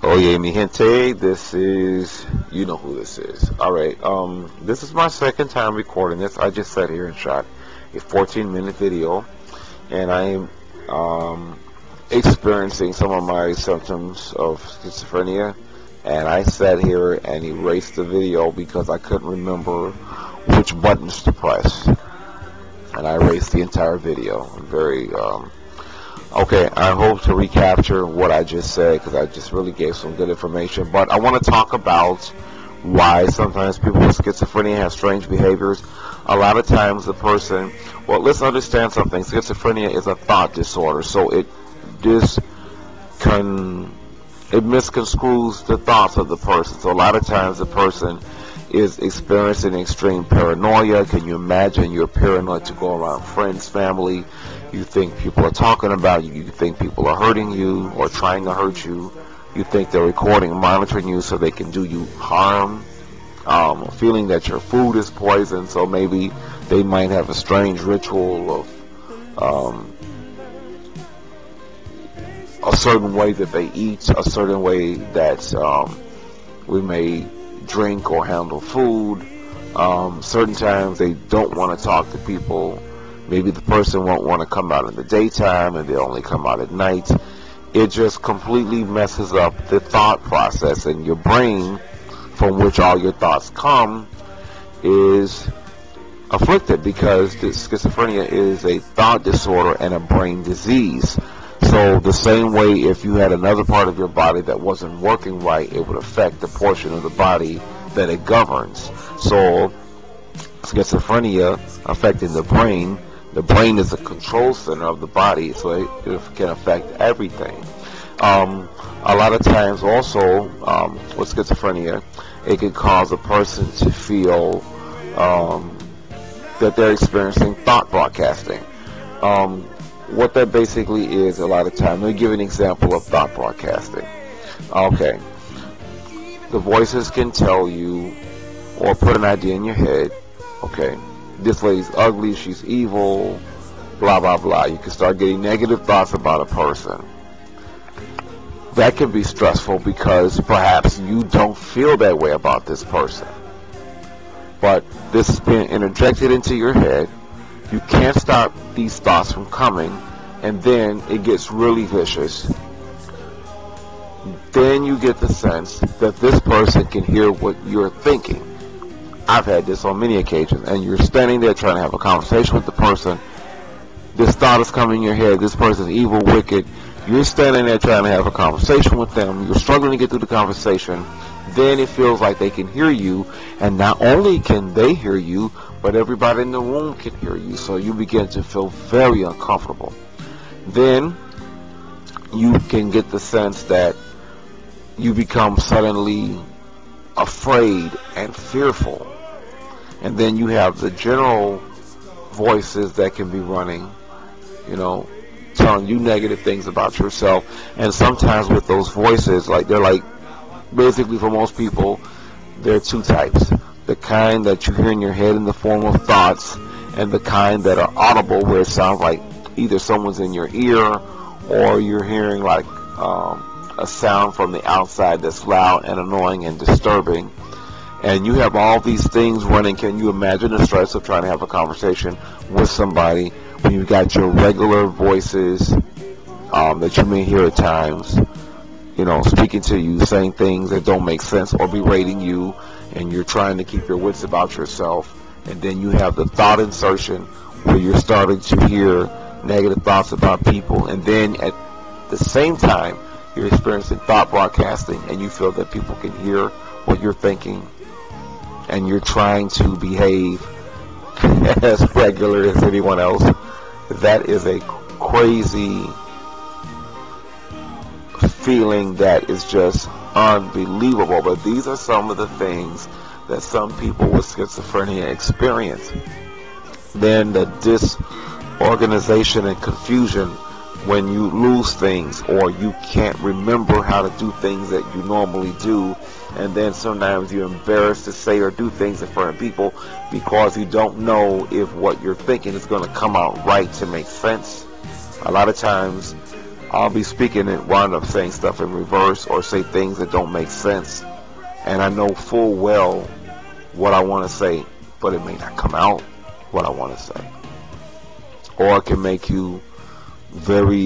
Oye, mi gente, this is, you know who this is. Alright, this is my second time recording this. I just sat here and shot a 14-minute video, and I am, experiencing some of my symptoms of schizophrenia, and I sat here and erased the video because I couldn't remember which buttons to press, and I erased the entire video. I'm very, okay, I hope to recapture what I just said because I just really gave some good information. But I want to talk about why sometimes people with schizophrenia have strange behaviors. A lot of times the person, well, let's understand something. Schizophrenia is a thought disorder, so it misconstrues the thoughts of the person. So a lot of times the person is experiencing extreme paranoia. Can you imagine you're paranoid to go around friends, family? You think people are talking about you. You think people are hurting you or trying to hurt you. You think they're recording and monitoring you so they can do you harm. Feeling that your food is poison, so maybe they might have a strange ritual of a certain way that they eat, a certain way that we may drink or handle food. Certain times they don't want to talk to people. Maybe the person won't want to come out in the daytime and they'll only come out at night. It just completely messes up the thought process, and your brain, from which all your thoughts come, is afflicted because schizophrenia is a thought disorder and a brain disease. So the same way if you had another part of your body that wasn't working right, it would affect the portion of the body that it governs. So schizophrenia affecting the brain is the control center of the body, so it can affect everything. A lot of times also with schizophrenia, it can cause a person to feel that they're experiencing thought broadcasting. What that basically is, a lot of time, let me give an example of thought broadcasting. Okay, the voices can tell you or put an idea in your head. Okay, this lady's ugly, she's evil, blah blah blah. You can start getting negative thoughts about a person. That can be stressful because perhaps you don't feel that way about this person, but this is being interjected into your head. You can't stop these thoughts from coming, and then it gets really vicious. Then you get the sense that this person can hear what you're thinking. I've had this on many occasions, and you're standing there trying to have a conversation with the person. This thought is coming in your head, this person's evil, wicked. You're standing there trying to have a conversation with them. You're struggling to get through the conversation. Then it feels like they can hear you, and not only can they hear you, but everybody in the room can hear you. So you begin to feel very uncomfortable. Then you can get the sense that you become suddenly afraid and fearful. And then you have the general voices that can be running, telling you negative things about yourself. And sometimes with those voices, they're like, basically for most people, there are two types. The kind that you hear in your head in the form of thoughts, and the kind that are audible, where it sounds like either someone's in your ear or you're hearing like a sound from the outside that's loud and annoying and disturbing. And you have all these things running. Can you imagine the stress of trying to have a conversation with somebody when you've got your regular voices that you may hear at times, speaking to you, saying things that don't make sense or berating you, and you're trying to keep your wits about yourself. And then you have the thought insertion where you're starting to hear negative thoughts about people, and then at the same time you're experiencing thought broadcasting, and you feel that people can hear what you're thinking, and you're trying to behave as regular as anyone else. That is a crazy feeling that is just unbelievable. But these are some of the things that some people with schizophrenia experience. Then the disorganization and confusion when you lose things, or you can't remember how to do things that you normally do, and then sometimes you're embarrassed to say or do things in front of people because you don't know if what you're thinking is going to come out right to make sense. A lot of times I'll be speaking and wind up saying stuff in reverse or say things that don't make sense. And I know full well what I want to say, but it may not come out what I want to say. Or it can make you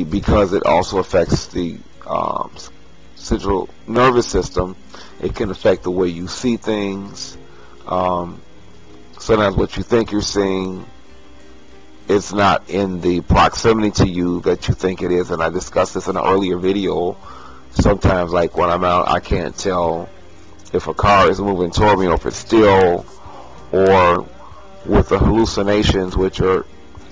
because it also affects the central nervous system, it can affect the way you see things. Sometimes what you think you're seeing, it's not in the proximity to you that you think it is. And I discussed this in an earlier video. Sometimes, like when I'm out, I can't tell if a car is moving toward me or if it's still, or with the hallucinations, which are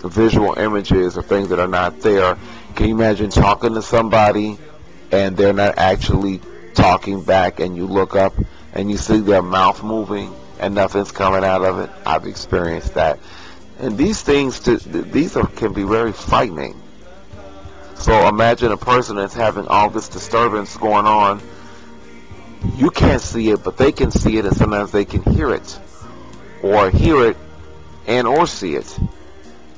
visual images or things that are not there. Can you imagine talking to somebody and they're not actually talking back, and you look up and you see their mouth moving and nothing's coming out of it? I've experienced that. And these things, can be very frightening. So imagine a person that's having all this disturbance going on. You can't see it, but they can see it, and sometimes they can hear it and or see it.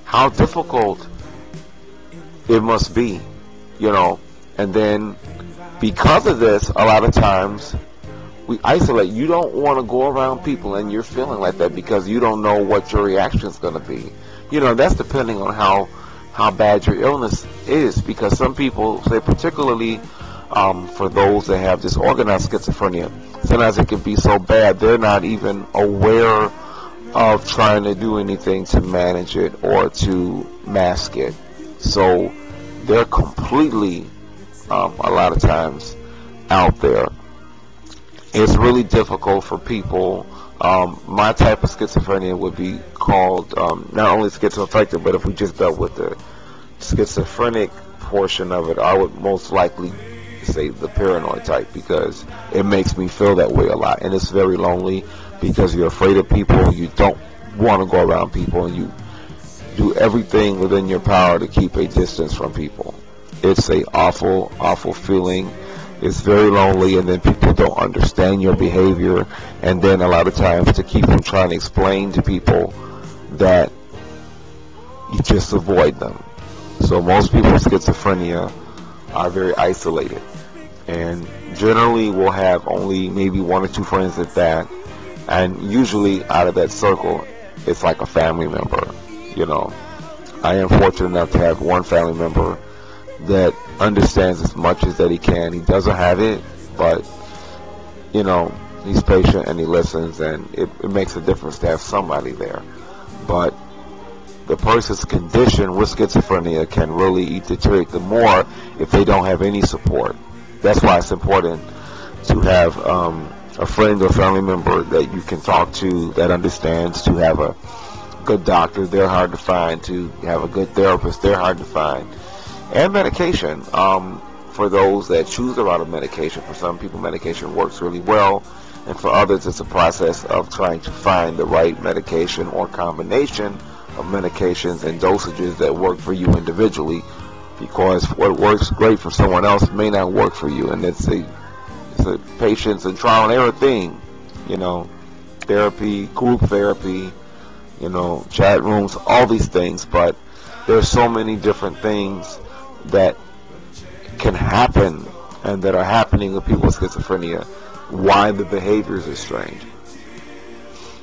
How difficult it must be, And then because of this, a lot of times we isolate. You don't want to go around people and you're feeling like that because you don't know what your reaction is going to be. That's depending on how bad your illness is, because some people say, particularly for those that have disorganized schizophrenia, sometimes it can be so bad they're not even aware of trying to do anything to manage it or to mask it. So they're completely, a lot of times, out there. It's really difficult for people. My type of schizophrenia would be called not only schizoaffective, but if we just dealt with the schizophrenic portion of it, I would most likely say the paranoid type, because it makes me feel that way a lot, and it's very lonely because you're afraid of people. You don't want to go around people, and you do everything within your power to keep a distance from people. It's a awful feeling. It's very lonely, and then people don't understand your behavior, and then a lot of times to keep from trying to explain to people that you just avoid them. So most people with schizophrenia are very isolated, and generally will have only maybe one or two friends at that, and usually out of that circle it's like a family member. I am fortunate enough to have one family member that understands as much as that he can. He doesn't have it, but he's patient and he listens, and it makes a difference to have somebody there. But the person's condition with schizophrenia can really deteriorate the more if they don't have any support. That's why it's important to have a friend or family member that you can talk to that understands, to have a good doctor. They're hard to find. To have a good therapist. They're hard to find. And medication. For those that choose the route of medication, for some people medication works really well, and for others it's a process of trying to find the right medication or combination of medications and dosages that work for you individually, because what works great for someone else may not work for you, and it's a patience and trial and error thing. Therapy, group therapy, chat rooms, all these things. But there's so many different things that can happen and that are happening with people with schizophrenia, why the behaviors are strange.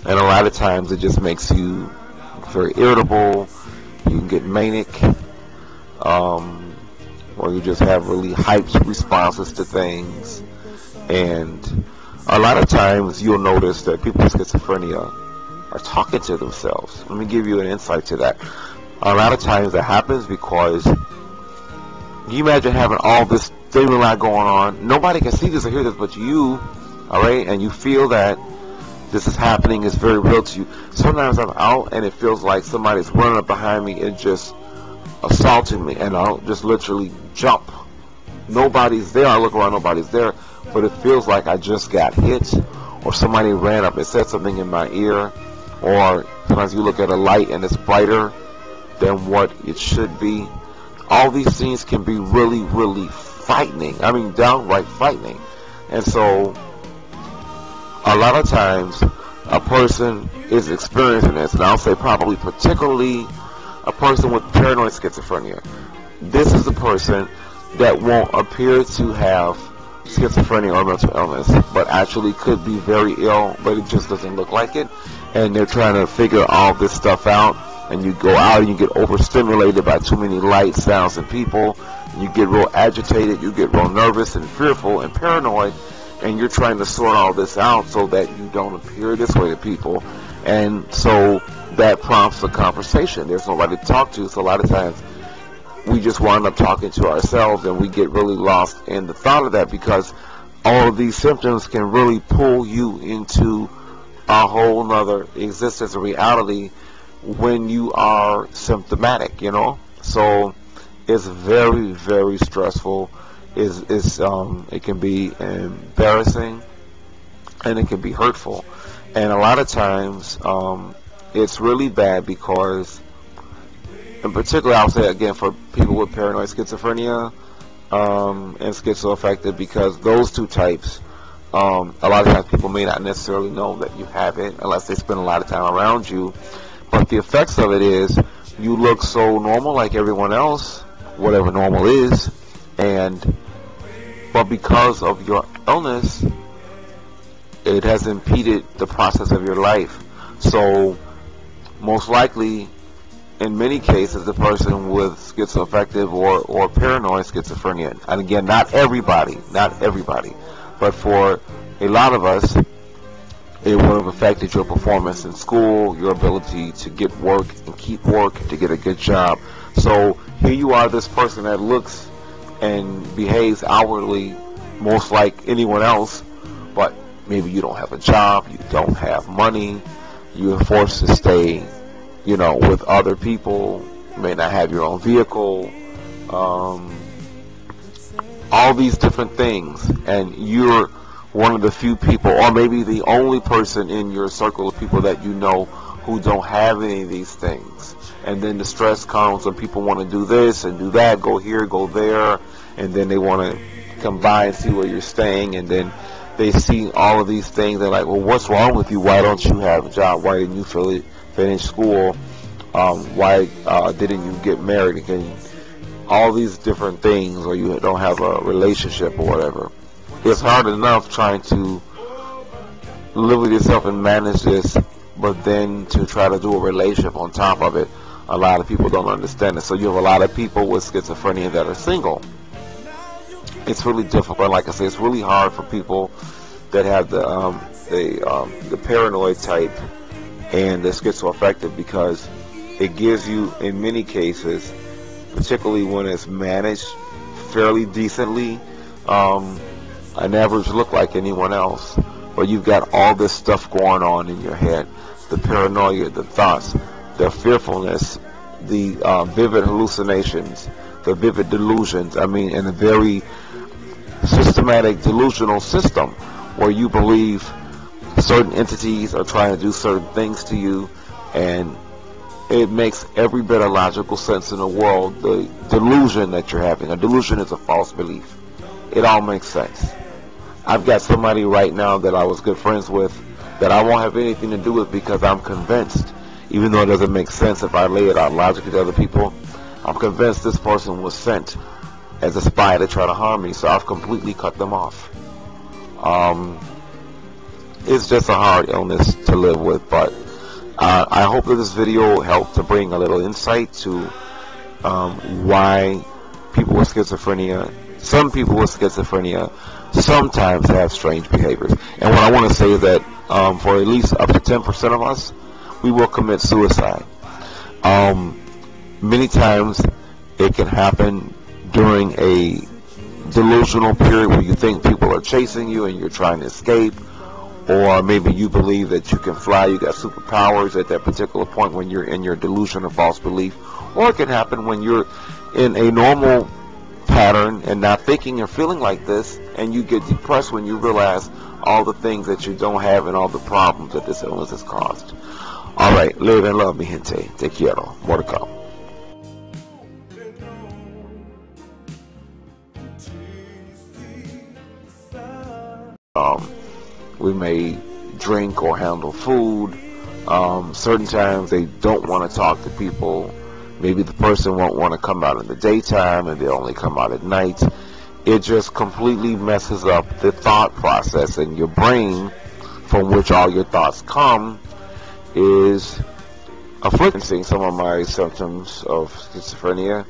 And a lot of times it just makes you very irritable. You can get manic, or you just have really hyped responses to things. And a lot of times you'll notice that people with schizophrenia are talking to themselves. Let me give you an insight to that. A lot of times that happens because you imagine having all this stimuli going on. Nobody can see this or hear this but you, alright? And you feel that this is happening, it's very real to you. Sometimes I'm out and it feels like somebody's running up behind me and just assaulting me, and I'll just literally jump. Nobody's there. I look around, nobody's there, but it feels like I just got hit, or somebody ran up and said something in my ear, or sometimes you look at a light and it's brighter than what it should be. All these things can be really, really frightening. I mean, downright frightening. And so a lot of times a person is experiencing this, and I'll say probably particularly a person with paranoid schizophrenia. This is a person that won't appear to have schizophrenia or mental illness, but actually could be very ill, but it just doesn't look like it. And they're trying to figure all this stuff out. And you go out and you get overstimulated by too many lights, sounds, and people. You get real agitated, you get real nervous and fearful and paranoid, and you're trying to sort all this out so that you don't appear this way to people. And so that prompts a conversation. There's nobody to talk to, so a lot of times we just wind up talking to ourselves, and we get really lost in the thought of that, because all of these symptoms can really pull you into a whole nother existence or reality when you are symptomatic, you know. So it's very, very stressful. It can be embarrassing, and it can be hurtful. And a lot of times it's really bad because, in particular, I'll say again, for people with paranoid schizophrenia and schizoaffective, because those two types, a lot of times people may not necessarily know that you have it unless they spend a lot of time around you. But the effects of it is you look so normal like everyone else, whatever normal is, but because of your illness, it has impeded the process of your life. So most likely, in many cases, the person with schizoaffective or paranoid schizophrenia, and again, not everybody, but for a lot of us, it would have affected your performance in school, your ability to get work and keep work, to get a good job. So here you are, this person that looks and behaves outwardly most like anyone else, but maybe you don't have a job, you don't have money, you're forced to stay, you know, with other people, you may not have your own vehicle, all these different things, and you're one of the few people, or maybe the only person in your circle of people that you know who don't have any of these things. And then the stress comes and people want to do this and do that, go here, go there, and then they want to come by and see where you're staying, and then they see all of these things. They're like, well, what's wrong with you? Why don't you have a job? Why didn't you finish school? Why didn't you get married again? All these different things, or you don't have a relationship or whatever. It's hard enough trying to live with yourself and manage this, but then to try to do a relationship on top of it, a lot of people don't understand it. So you have a lot of people with schizophrenia that are single. It's really difficult. Like I say, it's really hard for people that have the paranoid type and the schizoaffective, because it gives you, in many cases, particularly when it's managed fairly decently, an average look like anyone else, but you've got all this stuff going on in your head, the paranoia, the thoughts, the fearfulness, the vivid hallucinations, the vivid delusions, and a very systematic delusional system where you believe certain entities are trying to do certain things to you, and it makes every bit of logical sense in the world. The delusion that you're having, a delusion is a false belief. It all makes sense. I've got somebody right now that I was good friends with that I won't have anything to do with, because I'm convinced, even though it doesn't make sense if I lay it out logically to other people, I'm convinced this person was sent as a spy to try to harm me, so I've completely cut them off. It's just a hard illness to live with, but I hope that this video helped to bring a little insight to why people with schizophrenia, some people with schizophrenia, sometimes have strange behaviors. And what I want to say is that for at least up to 10% of us, we will commit suicide. Many times it can happen during a delusional period where you think people are chasing you and you're trying to escape, or maybe you believe that you can fly, you got superpowers at that particular point when you're in your delusion or false belief. Or it can happen when you're in a normal pattern and not thinking or feeling like this, and you get depressed when you realize all the things that you don't have and all the problems that this illness has caused. Alright, live and love, mi gente. Te quiero. More to come. We may drink or handle food. Certain times they don't want to talk to people, Maybe the person won't want to come out in the daytime and they only come out at night. It just completely messes up the thought process, and your brain, from which all your thoughts come, is afflicting some of my symptoms of schizophrenia.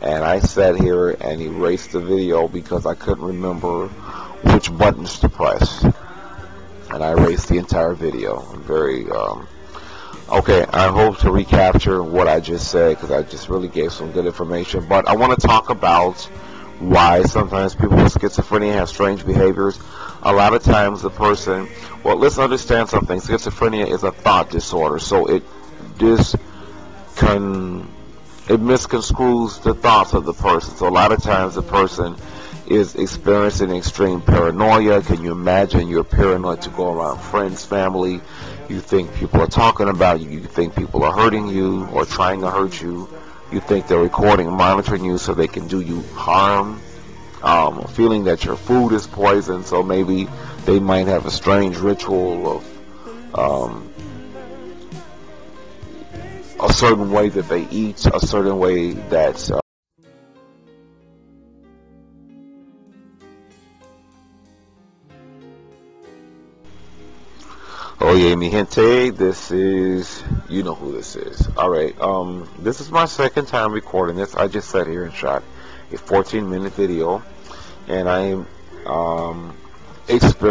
And I sat here and erased the video because I couldn't remember which buttons to press, and I erased the entire video. I'm very okay, I hope to recapture what I just said, because I just really gave some good information. But I want to talk about why sometimes people with schizophrenia have strange behaviors. A lot of times the person, well, let's understand something. Schizophrenia is a thought disorder, so it misconstrues the thoughts of the person. So a lot of times the person is experiencing extreme paranoia. Can you imagine? You're paranoid to go around friends, family. You think people are talking about you. You think people are hurting you or trying to hurt you. You think they're recording and monitoring you so they can do you harm. Feeling that your food is poison, so maybe they might have a strange ritual of a certain way that they eat, a certain way that Oye, mi gente, this is, you know who this is. Alright, this is my second time recording this. I just sat here and shot a 14-minute video, and I am experiencing